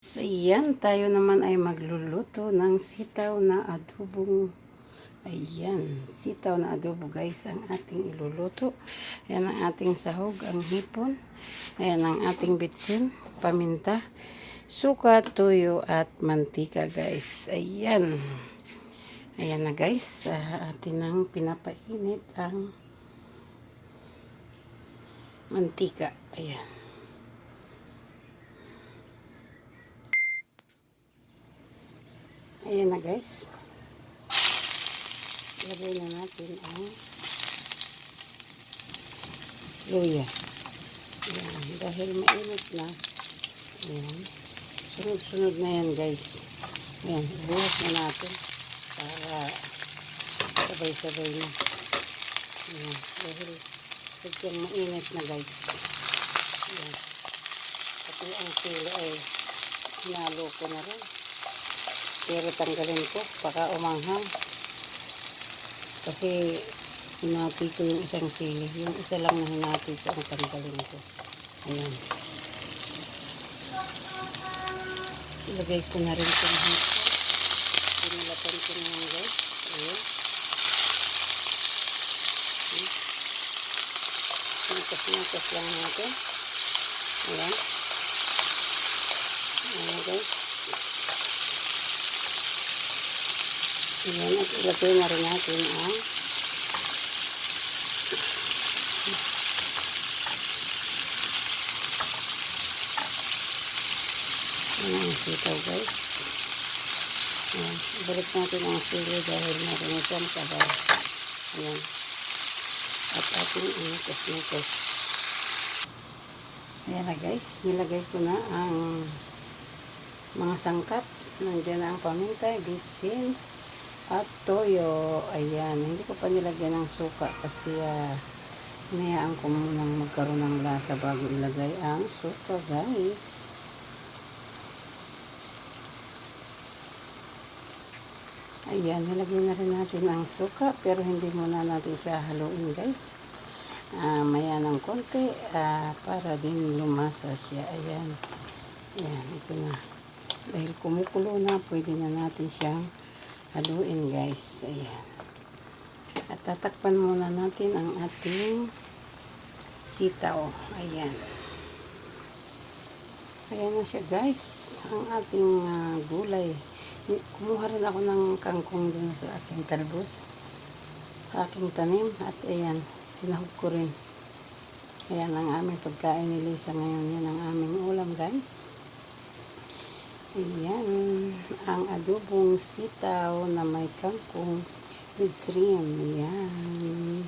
So, ayan, tayo naman ay magluluto ng sitaw na adobong. Ayan, sitaw na adobo guys ang ating iluluto. Ayan ang ating sahog, ang hipon. Ayan ang ating bitsin, paminta, suka, tuyo at mantika guys. Ayan. Ayan na guys, atin nang pinapainit ang mantika. Ayan. Ayan na guys. Lagay na natin ang luya. Ayan. Dahil mainit na. Ayan. Sunod-sunod na yan guys. Ayan. Buhos na natin para sabay-sabay na. Ayan. Dahil sadyang mainit na guys. Ayan. Pati ang sili ay hinalo ko na rin. Pero tanggalin ko baka umanghang. Kasi hinati ko yung isang sili. Yung isa lang na hinati ko ang tanggalin ko. Ayan. Ilagay ko na rin itong hito. Pinalatan ko na yan guys. Ayan. Nakas lang natin. Ayan. Ayan guys. Ayan, at ilagay na rin natin ang sitaw guys. Ayan, balik natin ang sili dahil meron siyang sabaw. Ayan. At ating inikos-nikos. Ayan na guys, nilagay ko na ang mga sangkap. Nandiyan na ang paminta, bitsin, at toyo. Ayan, hindi ko pa nilagyan ng suka kasi hinayaan ko munang magkaroon ng lasa bago ilagay ang suka guys. Ayan, nilagay na rin natin ang suka pero hindi muna natin siya haluin guys. Maya ng konti para din lumasa siya. Ayan. Ayan, ito na. Dahil kumukulo na, pwede na natin siyang haluin guys. Ayan. At tatakpan muna natin ang ating sitaw. Ayan. Ayan na siya guys. Ang ating gulay. Kumuha rin ako ng kangkong dun sa aking talbos. Sa aking tanim. At ayan. Sinahog ko rin. Ayan ang aming pagkain ni Lisa ngayon. Yan ang aming ulam guys. Ayan, ang adobong sitaw na may kangkong with shrimp. Ayan.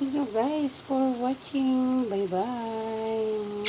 Thank you guys for watching. Bye-bye.